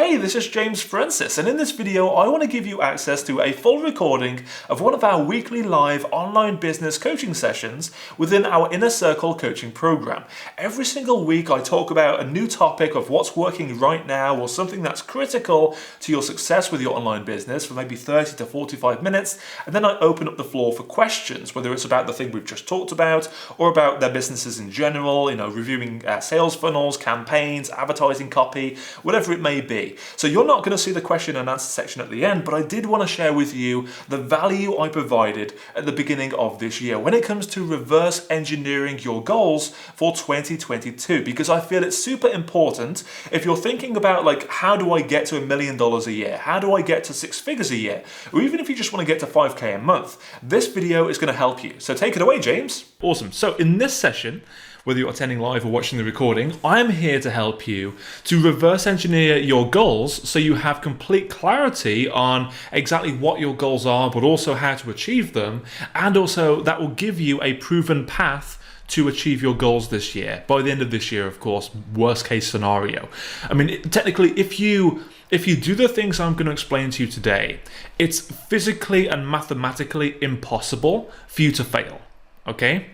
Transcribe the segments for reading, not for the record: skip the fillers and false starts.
Hey, this is James Francis, and in this video I want to give you access to a full recording of one of our weekly live online business coaching sessions within our Inner Circle coaching program. Every single week I talk about a new topic of what's working right now or something that's critical to your success with your online business for maybe 30 to 45 minutes, and then I open up the floor for questions, whether it's about the thing we've just talked about or about their businesses in general, reviewing sales funnels, campaigns, advertising copy, whatever it may be. So you're not going to see the question and answer section at the end, but I did want to share with you the value I provided at the beginning of this year when it comes to reverse engineering your goals for 2022, because I feel it's super important if you're thinking about how do I get to $1 million a year? How do I get to 6 figures a year? Or even if you just want to get to 5K a month, this video is going to help you. So take it away, James. Awesome. So in this session, whether you're attending live or watching the recording, I'm here to help you to reverse engineer your goals so you have complete clarity on exactly what your goals are, but also how to achieve them. And also that will give you a proven path to achieve your goals this year. By the end of this year, of course, worst case scenario. I mean, technically, if you do the things I'm going to explain to you today, it's physically and mathematically impossible for you to fail, okay?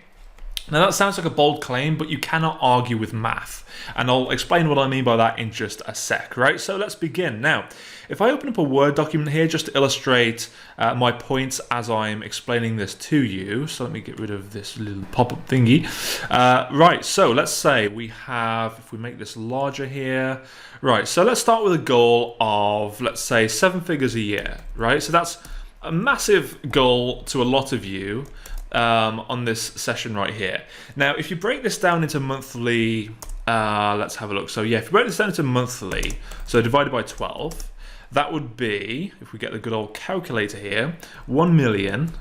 Now that sounds like a bold claim, but you cannot argue with math. And I'll explain what I mean by that in just a sec, right? So let's begin. Now, if I open up a Word document here just to illustrate my points as I'm explaining this to you. So let me get rid of this little pop-up thingy. Right, so let's say we have, if we make this larger here. Right, so let's start with a goal of, let's say, 7 figures a year, right? So that's a massive goal to a lot of you. On this session right here. Now, if you break this down into monthly, let's have a look. So yeah, if you break this down into monthly, so divided by 12, that would be, if we get the good old calculator here, 1 million,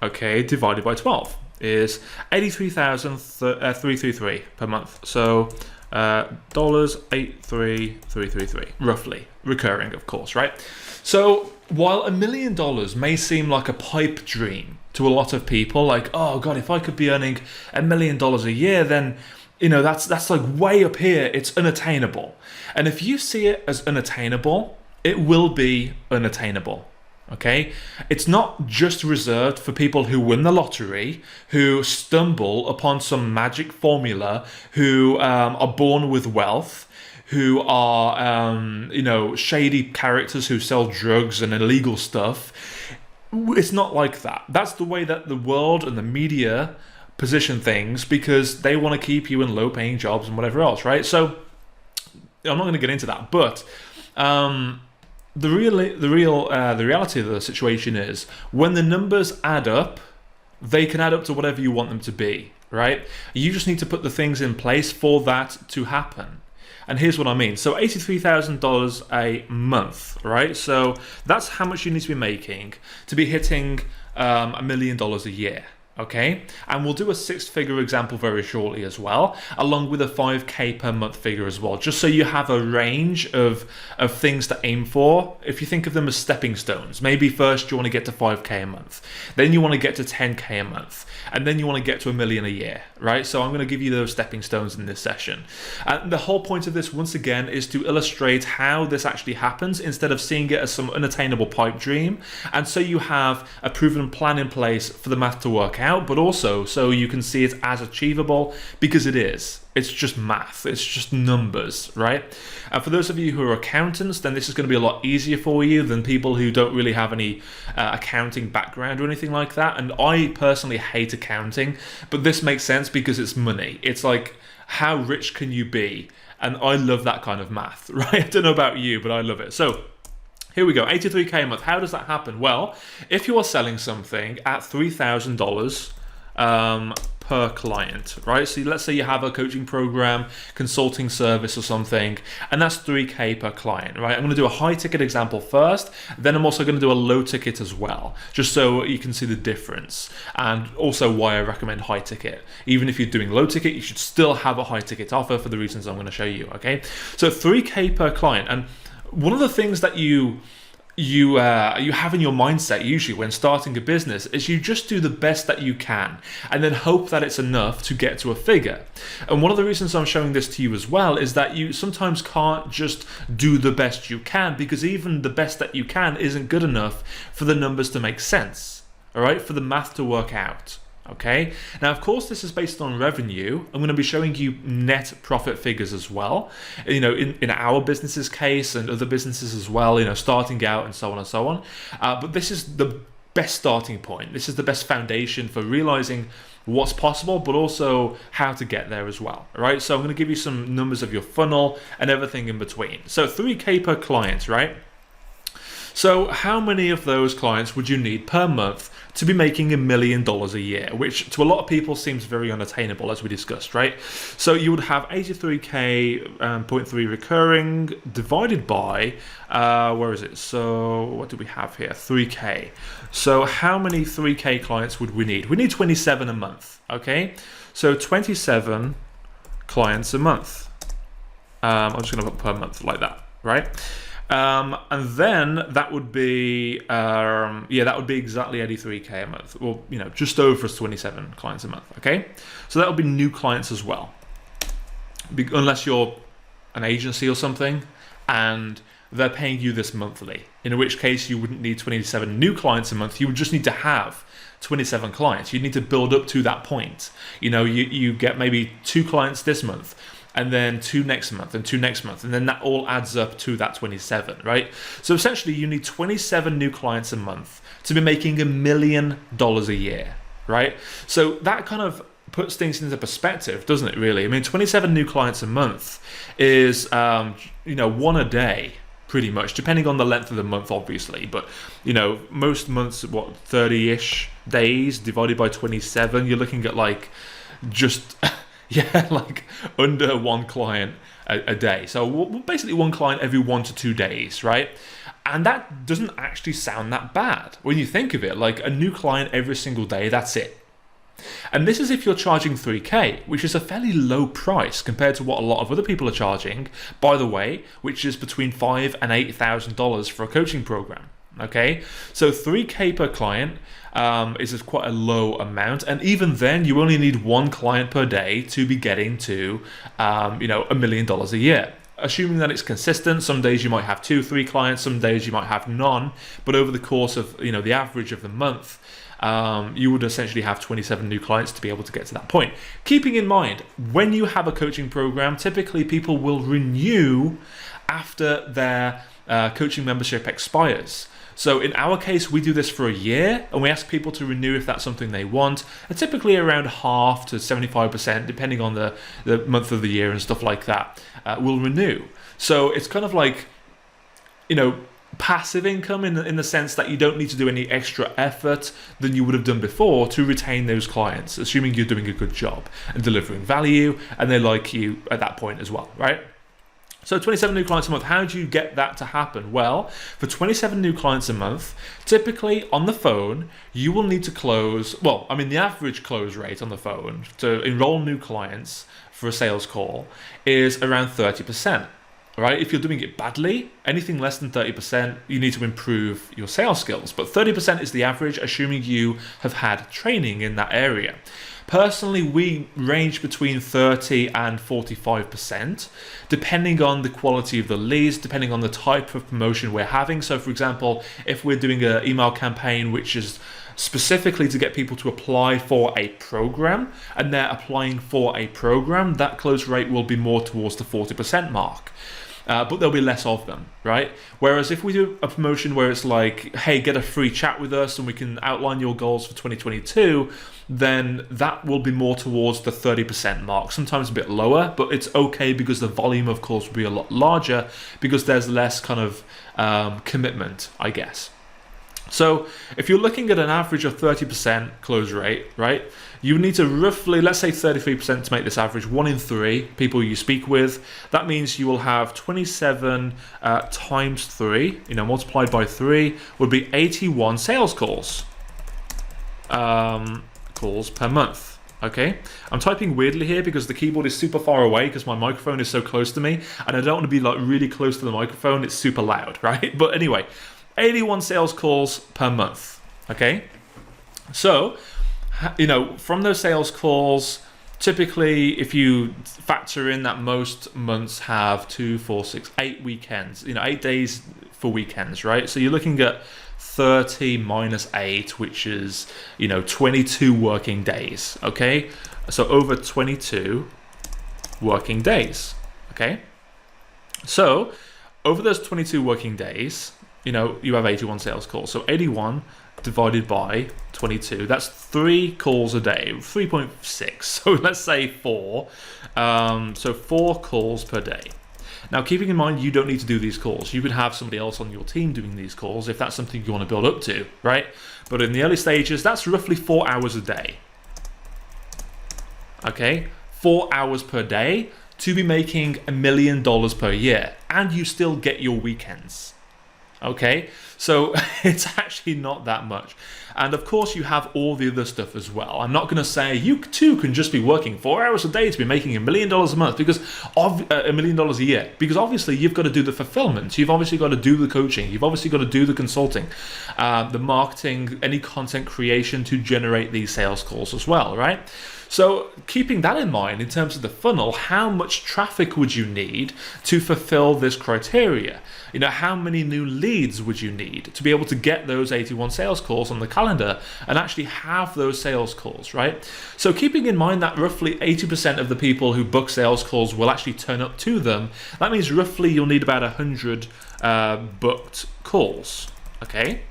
okay, divided by 12 is 83,333 per month. So dollars 83,333 roughly, recurring, of course, right? So while $1 million may seem like a pipe dream to a lot of people, like, oh God, if I could be earning $1 million a year, then that's like way up here. It's unattainable. And if you see it as unattainable, it will be unattainable. Okay, it's not just reserved for people who win the lottery, who stumble upon some magic formula, who are born with wealth, who are shady characters who sell drugs and illegal stuff. It's not like that. That's the way that the world and the media position things because they want to keep you in low-paying jobs and whatever else, right? So I'm not going to get into that, but the reality of the situation is when the numbers add up, they can add up to whatever you want them to be, right? You just need to put the things in place for that to happen. And here's what I mean. So $83,000 a month, right? So that's how much you need to be making to be hitting $1 million a year. Okay, and we'll do a 6-figure example very shortly as well, along with a 5K per month figure as well, just so you have a range of things to aim for. If you think of them as stepping stones, maybe first you want to get to 5K a month, then you want to get to 10K a month, and then you want to get to $1 million a year, right? So I'm going to give you those stepping stones in this session. And the whole point of this, once again, is to illustrate how this actually happens instead of seeing it as some unattainable pipe dream. And so you have a proven plan in place for the math to work out, but also so you can see it as achievable, because it is. It's just math. It's just numbers, right? And for those of you who are accountants, then this is going to be a lot easier for you than people who don't really have any accounting background or anything like that. And I personally hate accounting, but this makes sense because it's money. It's like, how rich can you be? And I love that kind of math, right? I don't know about you, but I love it. So here we go, 83K a month. How does that happen? Well, if you are selling something at $3,000 per client, right? So let's say you have a coaching program, consulting service or something, and that's $3K per client, right? I'm going to do a high ticket example first, then I'm also going to do a low ticket as well, just so you can see the difference, and also why I recommend high ticket. Even if you're doing low ticket, you should still have a high ticket offer for the reasons I'm going to show you, okay? So $3K per client, and one of the things that you you have in your mindset usually when starting a business is you just do the best that you can and then hope that it's enough to get to a figure. And one of the reasons I'm showing this to you as well is that you sometimes can't just do the best you can, because even the best that you can isn't good enough for the numbers to make sense, all right, for the math to work out. Okay, now of course this is based on revenue. I'm going to be showing you net profit figures as well, in our business's case and other businesses as well, starting out and so on and so on. But this is the best starting point. This is the best foundation for realizing what's possible, but also how to get there as well. All right, so I'm going to give you some numbers of your funnel and everything in between. So 3K per client, right? So how many of those clients would you need per month to be making $1 million a year, which to a lot of people seems very unattainable, as we discussed, right? So you would have 83K 0.3 recurring divided by, where is it? So what do we have here? 3K. So how many 3K clients would we need? We need 27 a month, okay? So 27 clients a month. I'm just gonna put per month like that, right? And then that would be that would be exactly 83K a month, or just over 27 clients a month. Okay, so that would be new clients as well, unless you're an agency or something and they're paying you this monthly, in which case you wouldn't need 27 new clients a month. You would just need to have 27 clients. You need to build up to that point. You get maybe 2 clients this month, and then 2 next month, and 2 next month, and then that all adds up to that 27, right? So essentially you need 27 new clients a month to be making $1 million a year, right? So that kind of puts things into perspective, doesn't it, really? I mean, 27 new clients a month is, 1 a day, pretty much, depending on the length of the month, obviously. But, most months, 30-ish days divided by 27, you're looking at just... yeah, under 1 client a day. So basically 1 client every 1 to 2 days, right? And that doesn't actually sound that bad when you think of it. A new client every single day, that's it. And this is if you're charging 3K, which is a fairly low price compared to what a lot of other people are charging, by the way, which is between $5,000 and $8,000 for a coaching program. Okay, so 3K per client is quite a low amount, and even then you only need 1 client per day to be getting to $1 million a year, assuming that it's consistent. Some days you might have 2-3 clients, some days you might have none, but over the course of the average of the month, you would essentially have 27 new clients to be able to get to that point. Keeping in mind, when you have a coaching program, typically people will renew after their coaching membership expires. So in our case, we do this for a year, and we ask people to renew if that's something they want. And typically around half to 75%, depending on the month of the year and stuff like that, will renew. So it's kind of passive income in the sense that you don't need to do any extra effort than you would have done before to retain those clients, assuming you're doing a good job and delivering value, and they like you at that point as well, right? So 27 new clients a month, how do you get that to happen? Well, for 27 new clients a month, typically on the phone, you will need to close, the average close rate on the phone to enroll new clients for a sales call is around 30%, right? If you're doing it badly, anything less than 30%, you need to improve your sales skills. But 30% is the average, assuming you have had training in that area. Personally, we range between 30 and 45%, depending on the quality of the leads, depending on the type of promotion we're having. So for example, if we're doing an email campaign which is specifically to get people to apply for a program, and they're applying for a program, that close rate will be more towards the 40% mark. But there'll be less of them, right? Whereas if we do a promotion where it's hey, get a free chat with us and we can outline your goals for 2022, then that will be more towards the 30% mark, sometimes a bit lower, but it's okay because the volume, of course, will be a lot larger because there's less kind of commitment, I guess. So if you're looking at an average of 30% close rate, right, you need to roughly, let's say 33% to make this average, 1 in 3 people you speak with. That means you will have 27 times 3, multiplied by 3 would be 81 sales calls per month. Okay, I'm typing weirdly here because the keyboard is super far away because my microphone is so close to me, and I don't want to be really close to the microphone. It's super loud, right? But anyway, 81 sales calls per month. Okay, so from those sales calls, typically, if you factor in that most months have 2, 4, 6, 8 weekends, 8 days for weekends, right? So you're looking at 30 minus 8, which is 22 working days. Okay, so over 22 working days. Okay, so over those 22 working days, you have 81 sales calls. So 81 divided by 22, that's 3 calls a day, 3.6. So let's say 4. So 4 calls per day. Now, keeping in mind, you don't need to do these calls. You could have somebody else on your team doing these calls if that's something you want to build up to, right? But in the early stages, that's roughly 4 hours a day. Okay, 4 hours per day to be making $1 million per year, and you still get your weekends. Okay, so it's actually not that much. And of course, you have all the other stuff as well. I'm not going to say you too can just be working 4 hours a day to be making $1 million a month, because of $1 million a year, because obviously you've got to do the fulfillment, you've obviously got to do the coaching, you've obviously got to do the consulting, the marketing, any content creation to generate these sales calls as well, right? So keeping that in mind, in terms of the funnel, how much traffic would you need to fulfill this criteria? How many new leads would you need to be able to get those 81 sales calls on the calendar and actually have those sales calls, right? So keeping in mind that roughly 80% of the people who book sales calls will actually turn up to them, that means roughly you'll need about 100 booked calls, okay?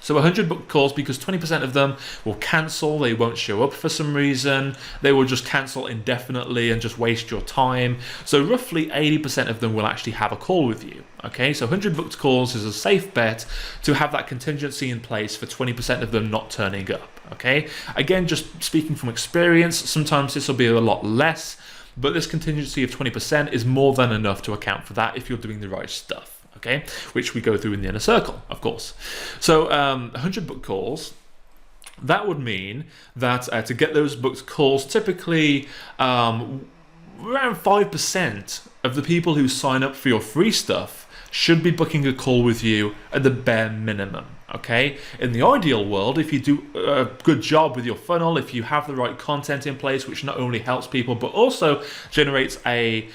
So 100 booked calls, because 20% of them will cancel, they won't show up for some reason, they will just cancel indefinitely and just waste your time. So roughly 80% of them will actually have a call with you. Okay, so 100 booked calls is a safe bet to have that contingency in place for 20% of them not turning up. Okay, again, just speaking from experience, sometimes this will be a lot less, but this contingency of 20% is more than enough to account for that if you're doing the right stuff. Okay, which we go through in the inner circle, of course. So 100 booked calls, that would mean that to get those booked calls, typically around 5% of the people who sign up for your free stuff should be booking a call with you at the bare minimum. Okay, in the ideal world, if you do a good job with your funnel, if you have the right content in place, which not only helps people but also generates a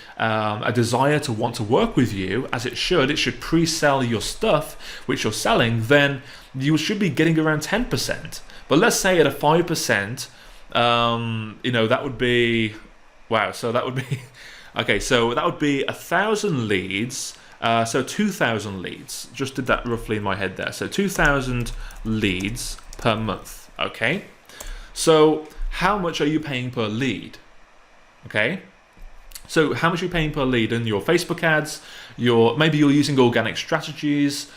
desire to want to work with you, as it should pre-sell your stuff which you're selling, then you should be getting around 10%. But let's say at a 5%, that would be so that would be okay. So that would be 1,000 leads. So 2,000 leads, just did that roughly in my head there. So 2,000 leads per month. Okay, so how much are you paying per lead? Okay, so how much are you paying per lead in your Facebook ads? Maybe you're using organic strategies.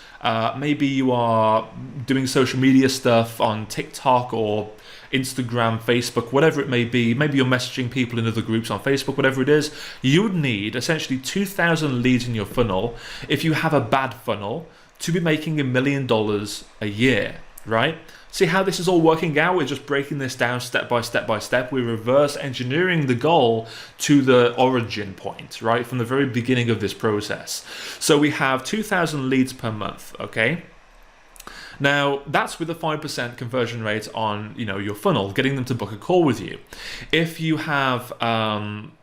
Maybe you are doing social media stuff on TikTok or Instagram, Facebook, whatever it may be. Maybe you're messaging people in other groups on Facebook, whatever it is. You would need essentially 2,000 leads in your funnel if you have a bad funnel to be making $1 million a year, right? See how this is all working out? We're just breaking this down step by step by step. We're reverse engineering the goal to the origin point, right? From the very beginning of this process. So we have 2,000 leads per month, okay? Now, that's with a 5% conversion rate on, your funnel, getting them to book a call with you. If you have,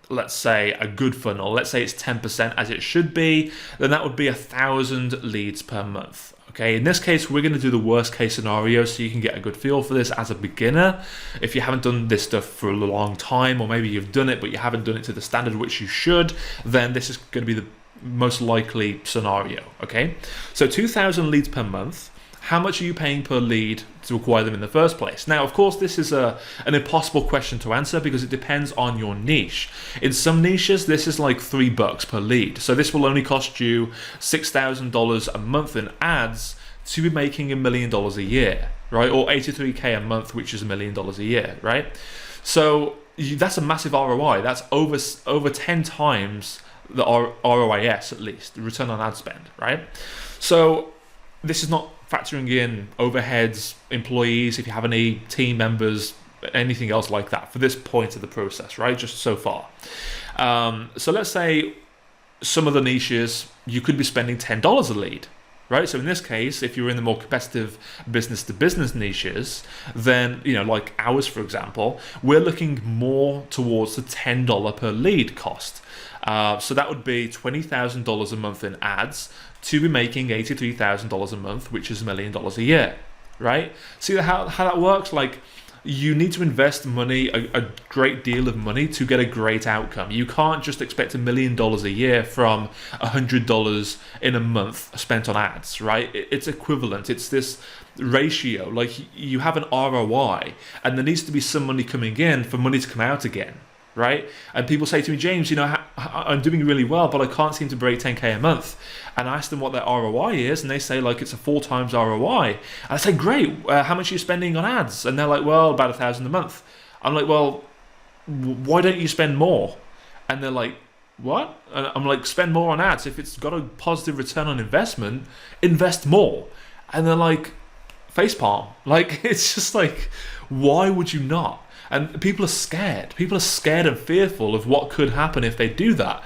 let's say, a good funnel, let's say it's 10% as it should be, then that would be 1,000 leads per month. Okay, in this case, we're going to do the worst case scenario so you can get a good feel for this as a beginner. If you haven't done this stuff for a long time, or maybe you've done it, but you haven't done it to the standard which you should, then this is going to be the most likely scenario. Okay, so 2,000 leads per month. How much are you paying per lead to acquire them in the first place? Now, of course, this is an impossible question to answer because it depends on your niche. In some niches, this is like $3 per lead. So this will only cost you $6,000 a month in ads to be making $1 million a year, right? Or $83K a month, which is $1 million a year, right? So that's a massive ROI. That's over 10 times the ROIS, at least, the return on ad spend, right? So this is not factoring in overheads, employees, if you have any team members, anything else like that for this point of the process, right? Just so far. So let's say some of the niches, you could be spending $10 a lead. right? So in this case, if you're in the more competitive business-to-business niches, then, like ours, for example, we're looking more towards the $10 per lead cost. So that would be $20,000 a month in ads to be making $83,000 a month, which is $1 million a year, right? See how that works? Like, you need to invest money, a great deal of money, to get a great outcome. You can't just expect $1 million a year from $100 in a month spent on ads, right? It's equivalent. It's this ratio. Like, you have an ROI, and there needs to be some money coming in for money to come out again, right? And people say to me, James, I'm doing really well, but I can't seem to break 10K a month. And I ask them what their ROI is, and they say, like, it's a 4 times ROI. And I say, great, how much are you spending on ads? And they're like, well, about $1,000 a month. I'm like, well, why don't you spend more? And they're like, what? And I'm like, spend more on ads. If it's got a positive return on investment, invest more. And they're like, facepalm. Like, it's just like, why would you not? And people are scared. People are scared and fearful of what could happen if they do that.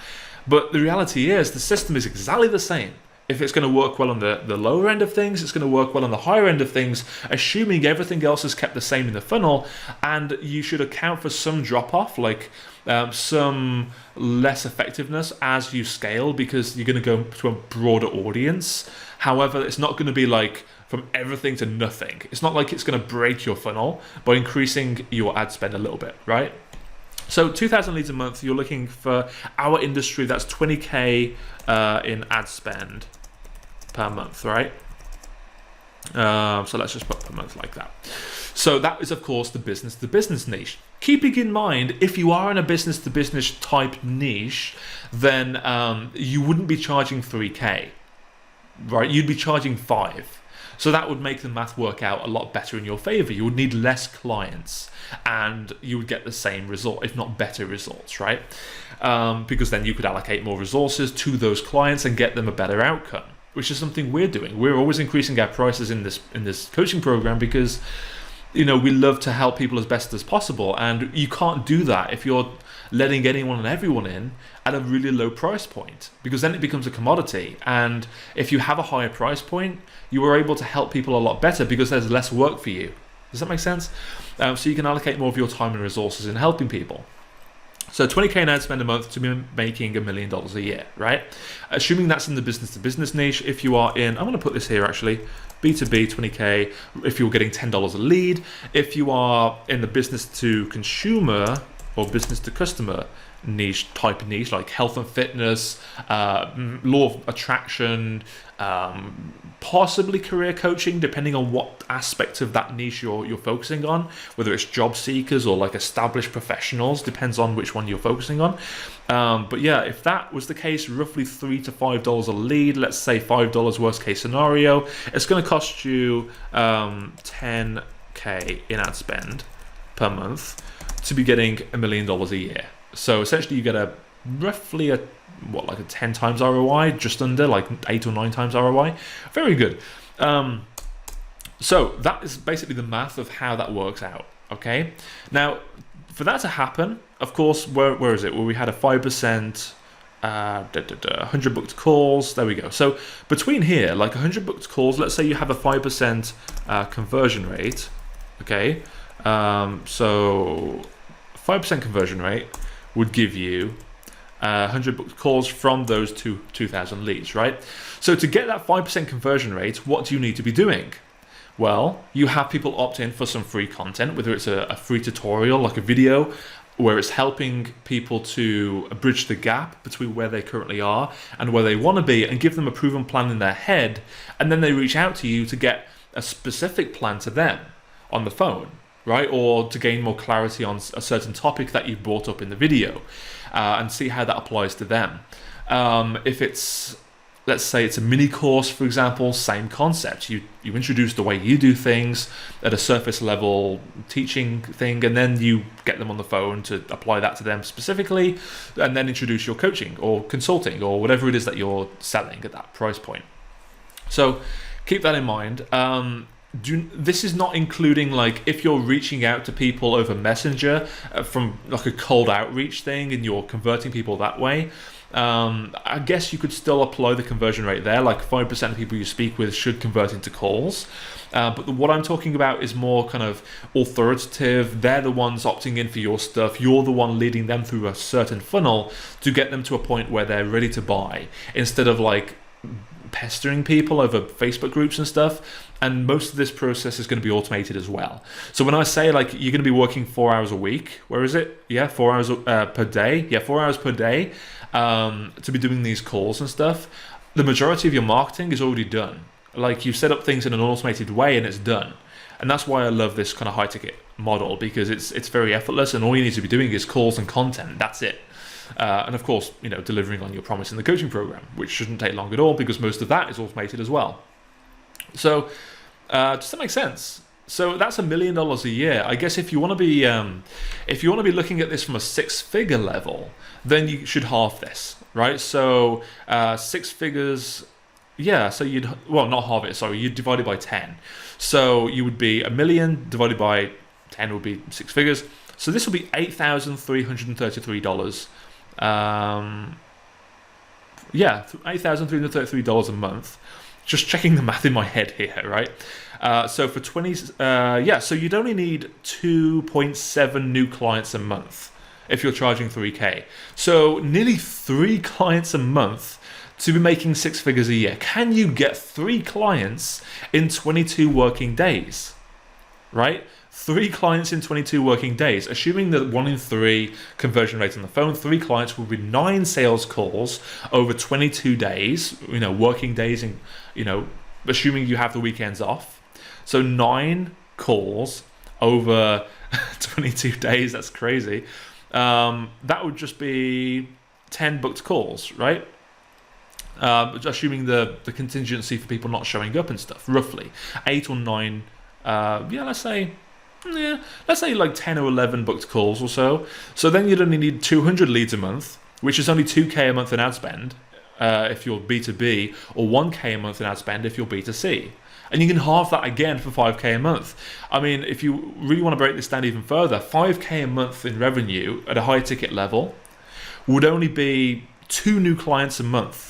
But the reality is, the system is exactly the same. If it's going to work well on the lower end of things, it's going to work well on the higher end of things, assuming everything else is kept the same in the funnel. And you should account for some drop-off, like some less effectiveness as you scale, because you're going to go to a broader audience. However, it's not going to be like from everything to nothing. It's not like it's going to break your funnel by increasing your ad spend a little bit, right? So 2,000 leads a month, you're looking for our industry, that's 20K in ad spend per month, right? So let's just put per month like that. So that is, of course, the business-to-business niche. Keeping in mind, if you are in a business-to-business type niche, then you wouldn't be charging 3K, right? You'd be charging 5. So that would make the math work out a lot better in your favor. You would need less clients and you would get the same result, if not better results, right? Because then you could allocate more resources to those clients and get them a better outcome, which is something we're doing. We're always increasing our prices in this coaching program because, we love to help people as best as possible. And you can't do that if you're letting anyone and everyone in at a really low price point, because then it becomes a commodity. And if you have a higher price point, you are able to help people a lot better because there's less work for you. Does that make sense? So you can allocate more of your time and resources in helping people. So 20K in ad spend a month to be making $1 million a year, right? Assuming that's in the business-to-business niche. If you are in, I'm going to put this here actually, B2B 20K, if you're getting $10 a lead. If you are in the business-to-consumer or business-to-customer niche, like health and fitness, law of attraction, possibly career coaching, depending on what aspect of that niche you're focusing on, whether it's job seekers or like established professionals, depends on which one you're focusing on. But yeah, if that was the case, roughly $3 to $5 a lead, let's say $5 worst case scenario, it's going to cost you 10K in ad spend per month to be getting $1 million a year. So essentially you get roughly a 10 times ROI, just under, like 8 or 9 times ROI. Very good. So that is basically the math of how that works out. Okay. Now, for that to happen, of course, where is it? Well, we had a 5%, 100 booked calls. There we go. So between here, like 100 booked calls, let's say you have a 5% conversion rate. Okay. So 5% conversion rate would give you 100 booked calls from those 2,000 leads, right? So to get that 5% conversion rate, what do you need to be doing? Well, you have people opt in for some free content, whether it's a free tutorial, like a video, where it's helping people to bridge the gap between where they currently are and where they want to be, and give them a proven plan in their head, and then they reach out to you to get a specific plan to them on the phone, right? Or to gain more clarity on a certain topic that you've brought up in the video, and see how that applies to them. If it's, let's say it's a mini course, for example, same concept. You introduce the way you do things at a surface level teaching thing, and then you get them on the phone to apply that to them specifically, and then introduce your coaching or consulting or whatever it is that you're selling at that price point. So keep that in mind. This is not including like if you're reaching out to people over Messenger from like a cold outreach thing and you're converting people that way. I guess you could still apply the conversion rate there, like 5% of people you speak with should convert into calls. But what I'm talking about is more kind of authoritative. They're the ones opting in for your stuff. You're the one leading them through a certain funnel to get them to a point where they're ready to buy, instead of like pestering people over Facebook groups and stuff. And most of this process is going to be automated as well. So when I say like you're going to be working 4 hours a week, where is it? Yeah, 4 hours per day. Yeah, 4 hours per day to be doing these calls and stuff. The majority of your marketing is already done. Like you set up things in an automated way and it's done. And that's why I love this kind of high ticket model, because it's very effortless and all you need to be doing is calls and content. That's it. And of course, delivering on your promise in the coaching program, which shouldn't take long at all because most of that is automated as well. So does that make sense? So that's $1 million a year. I guess if you want to be looking at this from a 6-figure level, then you should halve this, right? So 6 figures. Yeah, so not halve it, sorry, you'd divide it by 10. So you would be $1 million divided by 10 would be 6 figures. So this will be $8,333. $8,333 a month. Just checking the math in my head here, right? So for 20, so you'd only need 2.7 new clients a month if you're charging 3K. So nearly 3 clients a month to be making 6 figures a year. Can you get 3 clients in 22 working days, right? 3 clients in 22 working days, assuming that 1 in 3 conversion rate on the phone, 3 clients will be 9 sales calls over 22 days, working days, and assuming you have the weekends off. So 9 calls over 22 days, that's crazy. That would just be 10 booked calls, right? Assuming the contingency for people not showing up and stuff, roughly 8 or 9, let's say like 10 or 11 booked calls or so. So then you'd only need 200 leads a month, which is only 2K a month in ad spend if you're B2B, or 1K a month in ad spend if you're B2C. And you can halve that again for 5K a month. I mean, if you really want to break this down even further, 5K a month in revenue at a high ticket level would only be 2 new clients a month.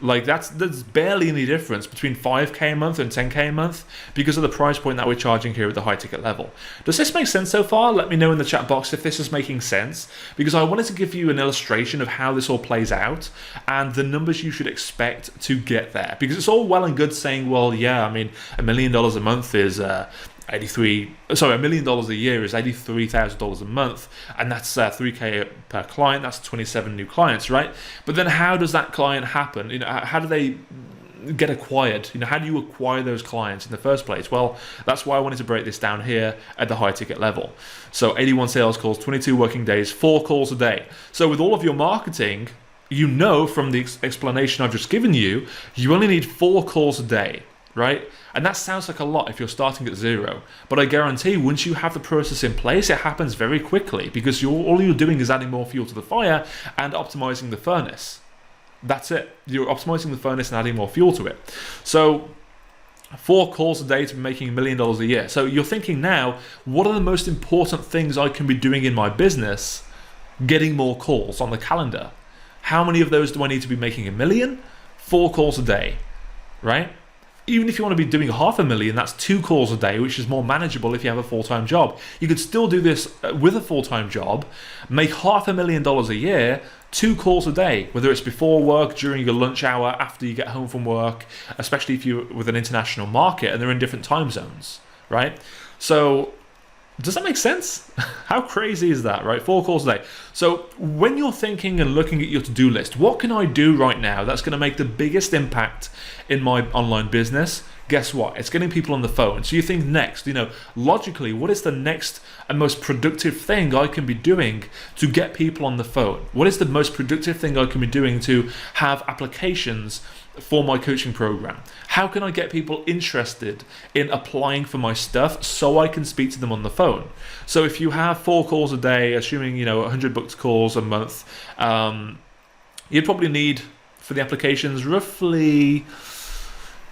Like there's barely any difference between 5K a month and 10K a month because of the price point that we're charging here at the high ticket level. Does this make sense so far? Let me know in the chat box if this is making sense, because I wanted to give you an illustration of how this all plays out and the numbers you should expect to get there. Because it's all well and good saying, well, yeah, I mean, $1 million a month is $1 million a year is $83,000 a month, and that's 3K per client. That's 27 new clients, right? But then how does that client happen? How do they get acquired? How do you acquire those clients in the first place? Well, that's why I wanted to break this down here at the high ticket level. So 81 sales calls, 22 working days, 4 calls a day. So with all of your marketing, from the explanation I've just given you, you only need 4 calls a day, right? And that sounds like a lot if you're starting at 0, but I guarantee once you have the process in place, it happens very quickly, because all you're doing is adding more fuel to the fire and optimizing the furnace. That's it. You're optimizing the furnace and adding more fuel to it. So 4 calls a day to be making $1 million a year. So you're thinking now, what are the most important things I can be doing in my business? Getting more calls on the calendar. How many of those do I need to be making $1 million? 4 calls a day, right? Even if you want to be doing $500,000, that's 2 calls a day, which is more manageable if you have a full-time job. You could still do this with a full-time job, make $500,000 a year, 2 calls a day, whether it's before work, during your lunch hour, after you get home from work, especially if you're with an international market and they're in different time zones, right? So does that make sense? How crazy is that, right? 4 calls a day. So when you're thinking and looking at your to-do list, what can I do right now that's going to make the biggest impact in my online business? Guess what? It's getting people on the phone. So you think next, logically, what is the next and most productive thing I can be doing to get people on the phone? What is the most productive thing I can be doing to have applications for my coaching program? How can I get people interested in applying for my stuff so I can speak to them on the phone? So if you have 4 calls a day, assuming 100 booked calls a month, you'd probably need for the applications roughly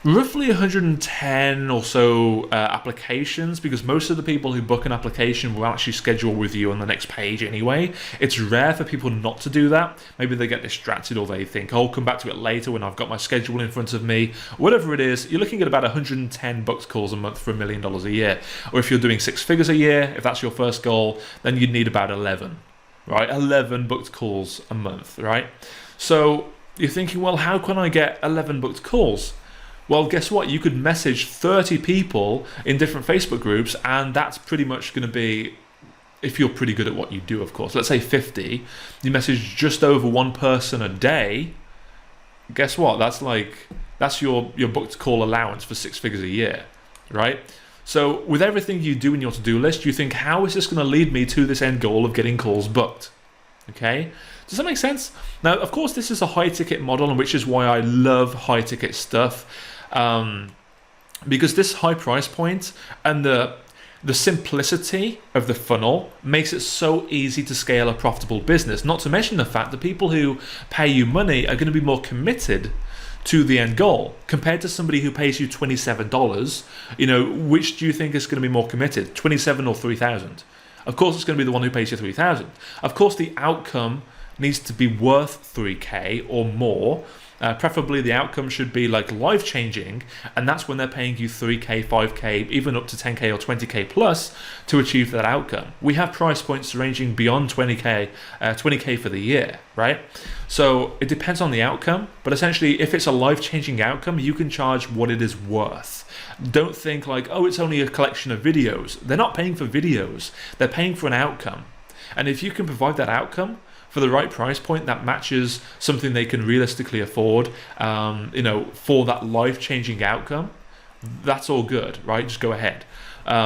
roughly 110 or so applications, because most of the people who book an application will actually schedule with you on the next page anyway. It's rare for people not to do that. Maybe they get distracted, or they think, I'll come back to it later when I've got my schedule in front of me. Whatever it is, you're looking at about 110 booked calls a month for $1 million a year. Or if you're doing 6 figures a year, if that's your first goal, then you'd need about 11, right? 11 booked calls a month, right? So you're thinking, well, how can I get 11 booked calls? Well, guess what? You could message 30 people in different Facebook groups, and that's pretty much going to be, if you're pretty good at what you do, of course. Let's say 50. You message just over one person a day. Guess what? That's your booked call allowance for 6 figures a year, right? So with everything you do in your to-do list, you think, how is this going to lead me to this end goal of getting calls booked? Okay, does that make sense? Now, of course, this is a high-ticket model, and which is why I love high-ticket stuff. Because this high price point and the simplicity of the funnel makes it so easy to scale a profitable business. Not to mention the fact that people who pay you money are going to be more committed to the end goal compared to somebody who pays you $27. Which do you think is going to be more committed, 27 or 3,000? Of course, it's going to be the one who pays you 3,000. Of course, the outcome needs to be worth 3K or more. Preferably the outcome should be like life-changing, and that's when they're paying you 3K, 5K, even up to 10K or 20K plus to achieve that outcome. We have price points ranging beyond 20K for the year, right? So it depends on the outcome, but essentially if it's a life-changing outcome, you can charge what it is worth. Don't think like, oh, it's only a collection of videos. They're not paying for videos, they're paying for an outcome. And if you can provide that outcome for the right price point that matches something they can realistically afford, for that life-changing outcome, that's all good, right? Just go ahead.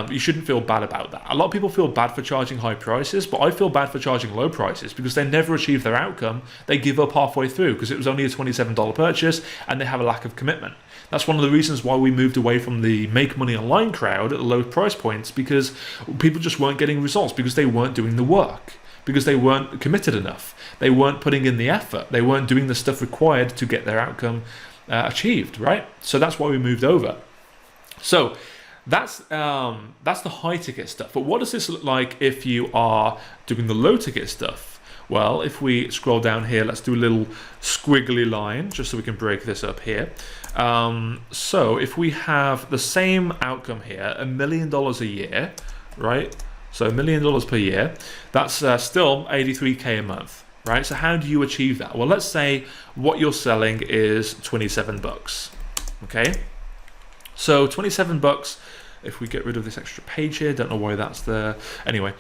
You shouldn't feel bad about that. A lot of people feel bad for charging high prices, but I feel bad for charging low prices because they never achieve their outcome. They give up halfway through because it was only a $27 purchase and they have a lack of commitment. That's one of the reasons why we moved away from the make money online crowd at the low price points, because people just weren't getting results because they weren't doing the work, because they weren't committed enough. They weren't putting in the effort. They weren't doing the stuff required to get their outcome achieved, right? So that's why we moved over. So that's the high ticket stuff. But what does this look like if you are doing the low ticket stuff? Well, if we scroll down here, let's do a little squiggly line just so we can break this up here. So if we have the same outcome here, $1 million a year, right? So $1 million per year, that's still 83K a month, right? So how do you achieve that? Well, let's say what you're selling is 27 bucks, okay? So 27 bucks, if we get rid of this extra page here, don't know why that's there. Anyway,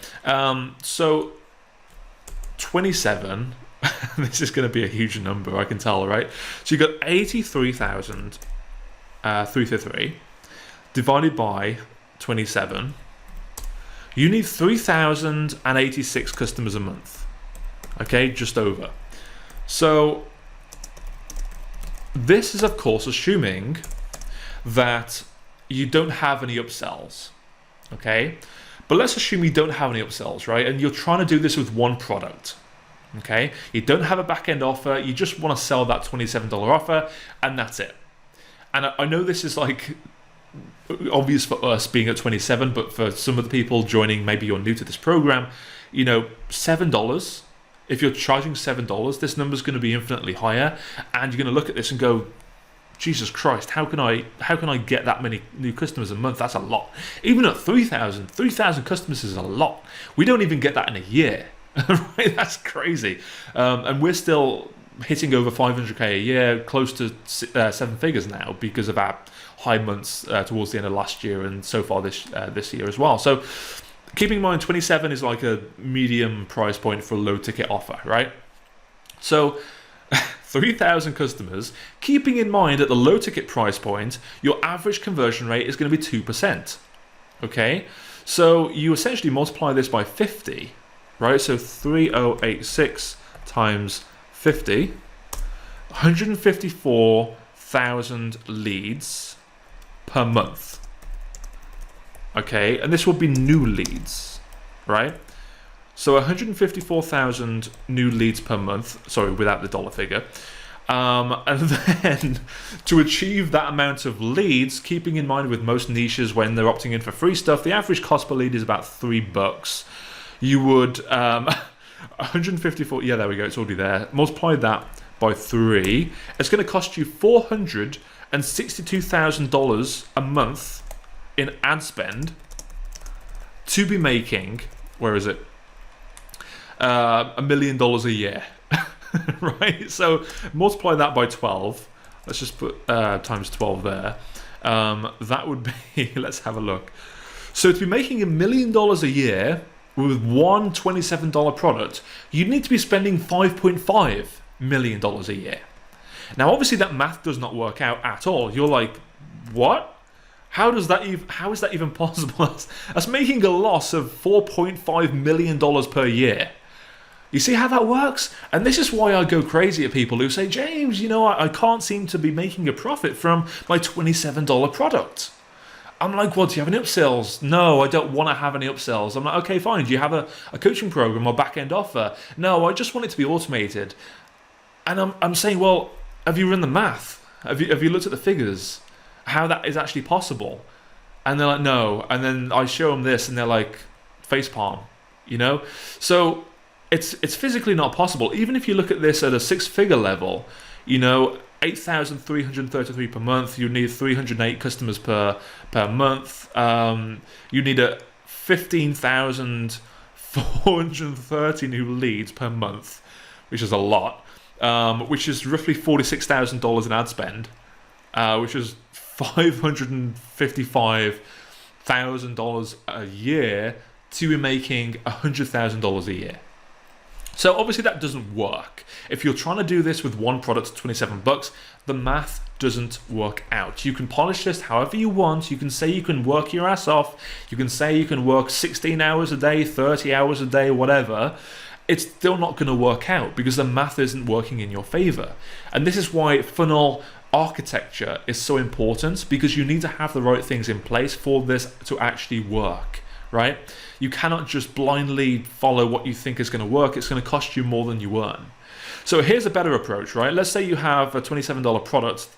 so 27, this is going to be a huge number, I can tell, right? So you've got 83,333 divided by 27. You need 3,086 customers a month, okay, just over. So this is, of course, assuming that you don't have any upsells, okay? But let's assume you don't have any upsells, right? And you're trying to do this with one product, okay? You don't have a back-end offer, you just want to sell that $27 offer, and that's it. And I know this is like obvious for us being at 27, but for some of the people joining, maybe you're new to this program, $7, if you're charging $7, this number is going to be infinitely higher, and you're going to look at this and go, Jesus Christ, how can I get that many new customers a month? That's a lot. Even at 3,000 customers is a lot. We don't even get that in a year, right? That's crazy. And we're still hitting over 500K a year, close to 7 figures now because of our high months towards the end of last year and so far this year as well. So keeping in mind 27 is like a medium price point for a low ticket offer, right? So 3,000 customers, keeping in mind at the low ticket price point, your average conversion rate is going to be 2%. Okay, so you essentially multiply this by 50, right? So 3086 times 50, 154,000 leads per month. Okay, and this will be new leads, right? So 154,000 new leads per month, sorry, without the dollar figure. And then to achieve that amount of leads, keeping in mind with most niches when they're opting in for free stuff, the average cost per lead is about $3. You would 154. Yeah, there we go. It's already there. Multiply that by 3. It's going to cost you $462,000 a month in ad spend to be making. Where is it? $1 million a year. Right, so multiply that by 12. Let's just put times 12 there. That would be, let's have a look. So to be making $1 million a year with one $27 product, you'd need to be spending $5.5 million a year. Now, obviously, that math does not work out at all. You're like, what? How is that even possible? That's making a loss of $4.5 million per year. You see how that works? And this is why I go crazy at people who say, James, I can't seem to be making a profit from my $27 product. I'm like, well, do you have any upsells? No, I don't want to have any upsells. I'm like, okay, fine. Do you have a coaching program or back-end offer? No, I just want it to be automated. And I'm saying, well, have you run the math? Have you looked at the figures? How that is actually possible? And they're like, no. And then I show them this and they're like, facepalm, So it's physically not possible. Even if you look at this at a 6-figure level, 8,333 per month. You need 308 customers per month. You need 15,430 new leads per month, which is a lot. Which is roughly $46,000 in ad spend, which is $555,000 a year to be making $100,000 a year. So obviously that doesn't work. If you're trying to do this with one product at $27, the math doesn't work out. You can polish this however you want. You can say you can work your ass off. You can say you can work 16 hours a day, 30 hours a day, whatever. It's still not going to work out because the math isn't working in your favor. And this is why funnel architecture is so important, because you need to have the right things in place for this to actually work, right? You cannot just blindly follow what you think is going to work. It's going to cost you more than you earn. So here's a better approach, right? Let's say you have a $27 product.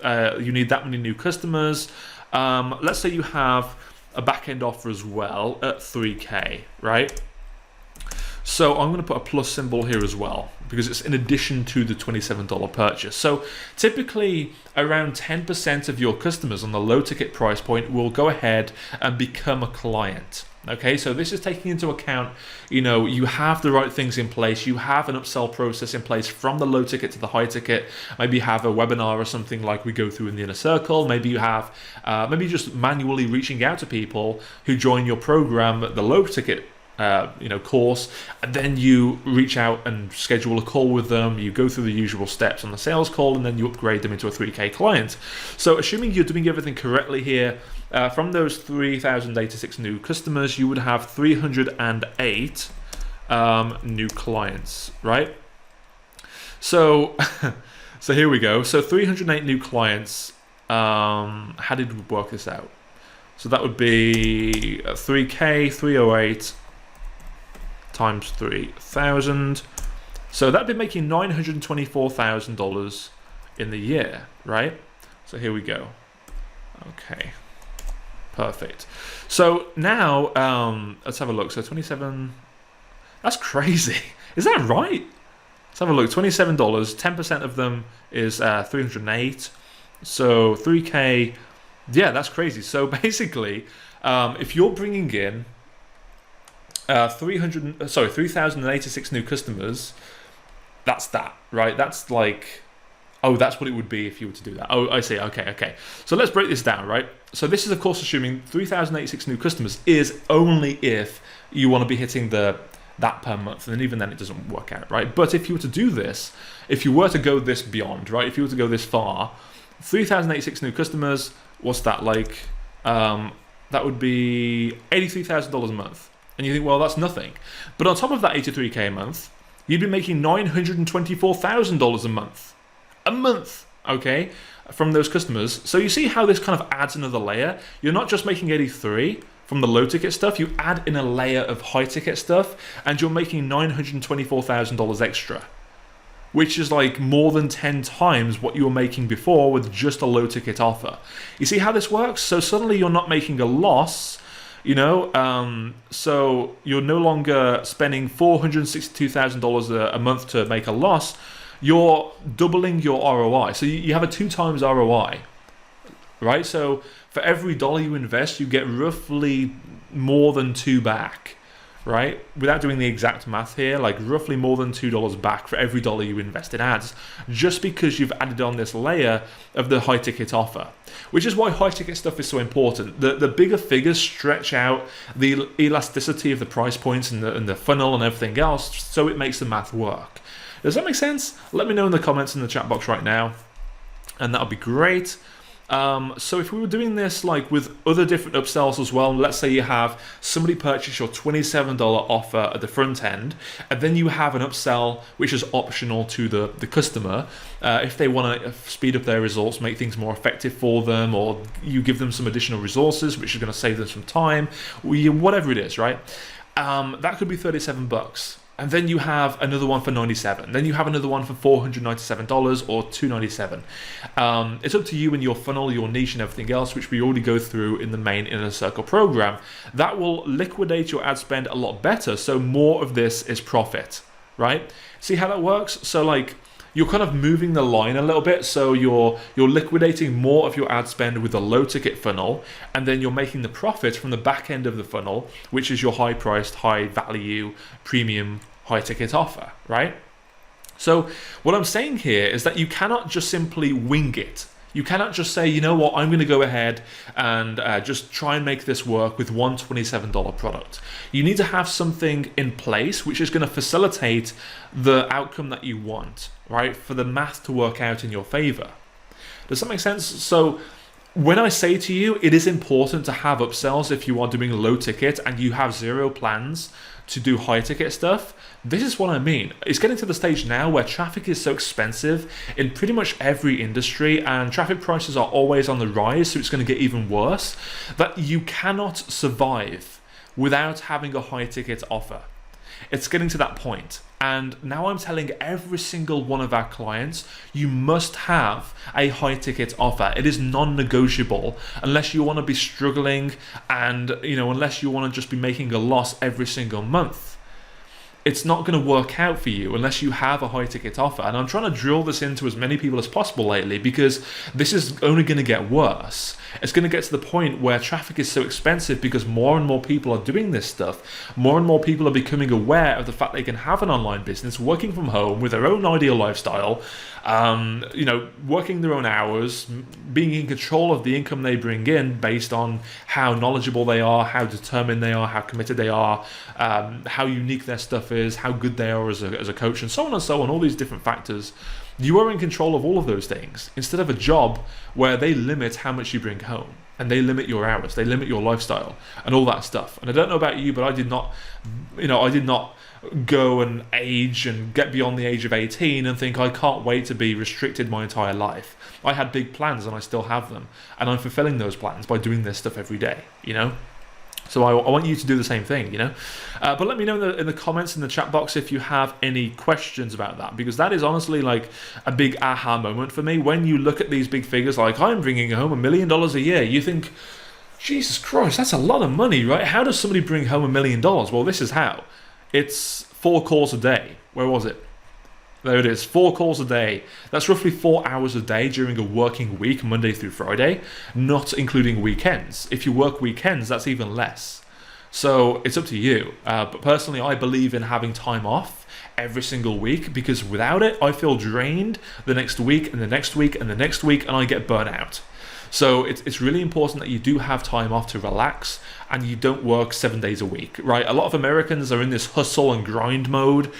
You need that many new customers. Let's say you have a back-end offer as well at $3K, right? So I'm going to put a plus symbol here as well, because it's in addition to the $27 purchase. So typically around 10% of your customers on the low ticket price point will go ahead and become a client. Okay, so this is taking into account, you have the right things in place. You have an upsell process in place from the low ticket to the high ticket. Maybe you have a webinar or something like we go through in the inner circle. Maybe you have, maybe you're just manually reaching out to people who join your program at the low ticket course, and then you reach out and schedule a call with them. You go through the usual steps on the sales call, and then you upgrade them into a 3K client. So assuming you're doing everything correctly here, from those 3,086 new customers, you would have 308 new clients, right? So so here we go. So 308 new clients. How did we work this out? So that would be 3K, 308 times 3,000. So that'd be making $924,000 in the year, right? So here we go. Okay, perfect. So now let's have a look. So 27. That's crazy. Is that right? Let's have a look. $27. 10% of them is 308. So 3K. Yeah, that's crazy. So basically, if you're bringing in 3,086 new customers, that's that, right? That's like, that's what it would be if you were to do that. Oh, I see. Okay. So let's break this down, right? So this is, of course, assuming 3,086 new customers is only if you want to be hitting that per month, and even then it doesn't work out, right? But if you were to do this, if you were to go this beyond, right? If you were to go this far, 3,086 new customers, what's that like? That would be $83,000 a month. And you think, well, that's nothing. But on top of that $83K a month, you'd be making $924,000 a month. A month, okay, from those customers. So you see how this kind of adds another layer? You're not just making 83 from the low ticket stuff, you add in a layer of high ticket stuff, and you're making $924,000 extra. which is like more than 10 times what you were making before with just a low ticket offer. You see how this works? So suddenly you're not making a loss, so you're no longer spending $462,000 a month to make a loss. You're doubling your ROI. So you have a 2 times ROI, right? So for every dollar you invest, you get roughly more than 2 back, right? Without doing the exact math here, like roughly more than $2 back for every dollar you invest in ads, just because you've added on this layer of the high ticket offer, which is why high ticket stuff is so important. The bigger figures stretch out the elasticity of the price points and the funnel and everything else, so it makes the math work. Does that make sense? Let me know in the comments in the chat box right now, and that'll be great. So if we were doing this like with other different upsells as well, let's say you have somebody purchase your $27 offer at the front end, and then you have an upsell which is optional to the customer if they want to speed up their results, make things more effective for them, or you give them some additional resources which is going to save them some time, whatever it is, right? That could be $37. And then you have another one for $97. Then you have another one for $497 or $297. It's up to you and your funnel, your niche, and everything else, which we already go through in the main Inner Circle program. That will liquidate your ad spend a lot better, so more of this is profit, right? See how that works? So like, you're kind of moving the line a little bit, so you're liquidating more of your ad spend with a low ticket funnel, and then you're making the profit from the back end of the funnel, which is your high priced, high value, premium, high ticket offer, right? So what I'm saying here is that you cannot just simply wing it. You cannot just say, you know what, I'm going to go ahead and just try and make this work with one $27 product. You need to have something in place which is going to facilitate the outcome that you want, right? For the math to work out in your favor. Does that make sense? So when I say to you, it is important to have upsells if you are doing low ticket and you have zero plans to do high ticket stuff. This is what I mean. It's getting to the stage now where traffic is so expensive in pretty much every industry, and traffic prices are always on the rise, so it's going to get even worse, that you cannot survive without having a high ticket offer. It's getting to that point. And now I'm telling every single one of our clients, you must have a high ticket offer. It is non-negotiable unless you want to be struggling and, unless you want to just be making a loss every single month. It's not going to work out for you unless you have a high ticket offer. And I'm trying to drill this into as many people as possible lately, because this is only going to get worse. It's going to get to the point where traffic is so expensive because more and more people are doing this stuff. More and more people are becoming aware of the fact they can have an online business, working from home with their own ideal lifestyle, working their own hours, being in control of the income they bring in based on how knowledgeable they are, how determined they are, how committed they are, how unique their stuff is, how good they are as a coach, and so on and so on, all these different factors. You are in control of all of those things instead of a job where they limit how much you bring home, and they limit your hours, they limit your lifestyle and all that stuff. And I don't know about you, but I did not go and age and get beyond the age of 18 and think I can't wait to be restricted my entire life. I had big plans and I still have them, and I'm fulfilling those plans by doing this stuff every day, So I want you to do the same thing, But let me know in the comments in the chat box if you have any questions about that, because that is honestly like a big aha moment for me. When you look at these big figures, like I'm bringing home $1 million a year, you think, Jesus Christ, that's a lot of money, right? How does somebody bring home $1 million? Well, this is how. It's 4 calls a day. Where was it? There it is, 4 calls a day. That's roughly 4 hours a day during a working week, Monday through Friday, not including weekends. If you work weekends, that's even less. So it's up to you. But personally, I believe in having time off every single week, because without it, I feel drained the next week and the next week and the next week, and I get burnt out. So it's really important that you do have time off to relax and you don't work 7 days a week, right? A lot of Americans are in this hustle and grind mode.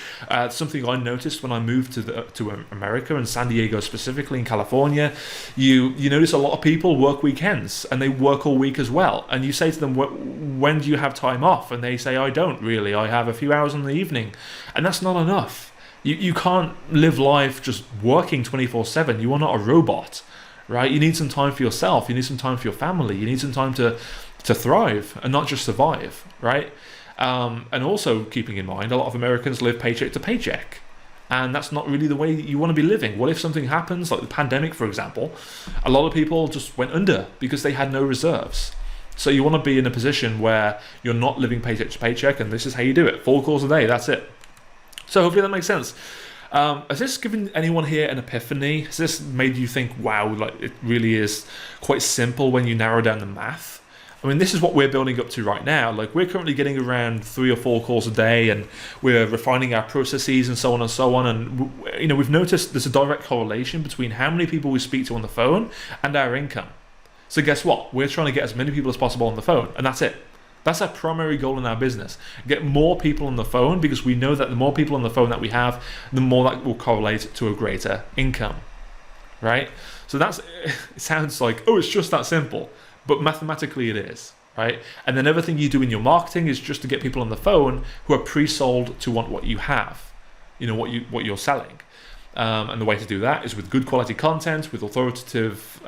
Something I noticed when I moved to America, and San Diego specifically, in California, you notice a lot of people work weekends and they work all week as well. And you say to them, when do you have time off? And they say, I don't really. I have a few hours in the evening. And that's not enough. You can't live life just working 24/7. You are not a robot. Right? You need some time for yourself. You need some time for your family. You need some time to thrive and not just survive, right? And also keeping in mind, a lot of Americans live paycheck to paycheck. And that's not really the way you want to be living. What if something happens, like the pandemic, for example? A lot of people just went under because they had no reserves. So you want to be in a position where you're not living paycheck to paycheck, and this is how you do it. 4 calls a day, that's it. So hopefully that makes sense. Has this given anyone here an epiphany? Has this made you think, wow, like it really is quite simple when you narrow down the math? I mean, this is what we're building up to right now. Like, we're currently getting around 3 or 4 calls a day, and we're refining our processes and so on and so on. And, you know, we've noticed there's a direct correlation between how many people we speak to on the phone and our income. So guess what? We're trying to get as many people as possible on the phone, and that's it. That's our primary goal in our business. Get more people on the phone, because we know that the more people on the phone that we have, the more that will correlate to a greater income, right? So it sounds like, oh, it's just that simple. But mathematically it is, right? And then everything you do in your marketing is just to get people on the phone who are pre-sold to want what you have, you know, what you're selling. And the way to do that is with good quality content, with authoritative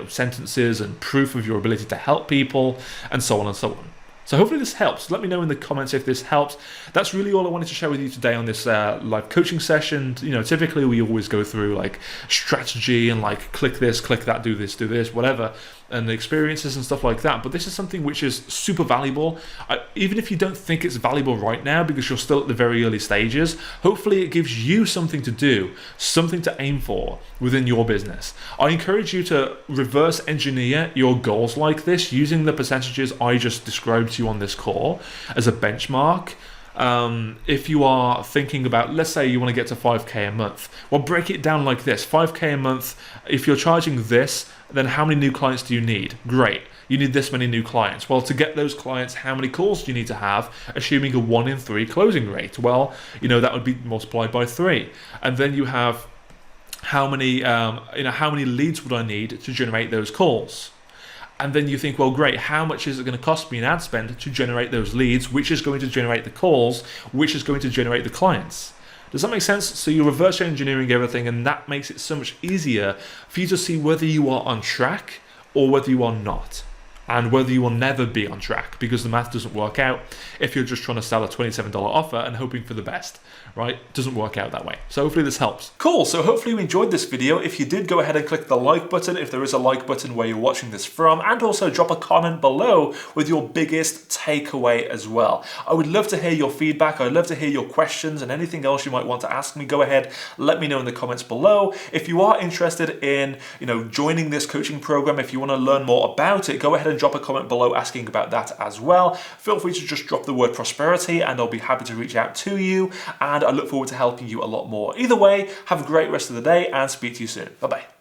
sentences and proof of your ability to help people, and so on and so on. So hopefully this helps. Let me know in the comments if this helps. That's really all I wanted to share with you today on this live coaching session. You know, typically we always go through like strategy and like click this, click that, do this, whatever, and the experiences and stuff like that. But this is something which is super valuable. Even if you don't think it's valuable right now because you're still at the very early stages, hopefully it gives you something to do, something to aim for within your business. I encourage you to reverse engineer your goals like this using the percentages I just described to you on this call as a benchmark. If you are thinking about, let's say you want to get to 5k a month, well, break it down like this. 5k a month, if you're charging this, then how many new clients do you need? Great, you need this many new clients. Well, to get those clients, how many calls do you need to have, assuming a 1 in 3 closing rate? Well, you know, that would be multiplied by 3. And then you have how many leads would I need to generate those calls? And then you think, well, great, how much is it going to cost me in ad spend to generate those leads, which is going to generate the calls, which is going to generate the clients? Does that make sense? So you're reverse engineering everything, and that makes it so much easier for you to see whether you are on track or whether you are not, and whether you will never be on track because the math doesn't work out if you're just trying to sell a $27 offer and hoping for the best, right? It doesn't work out that way. So hopefully this helps. Cool, so hopefully you enjoyed this video. If you did, go ahead and click the like button if there is a like button where you're watching this from, and also drop a comment below with your biggest takeaway as well. I would love to hear your feedback. I'd love to hear your questions and anything else you might want to ask me. Go ahead, let me know in the comments below. If you are interested in, joining this coaching program, if you want to learn more about it, go ahead and drop a comment below asking about that as well. Feel free to just drop the word prosperity and I'll be happy to reach out to you, and I look forward to helping you a lot more. Either way, have a great rest of the day and speak to you soon. Bye-bye.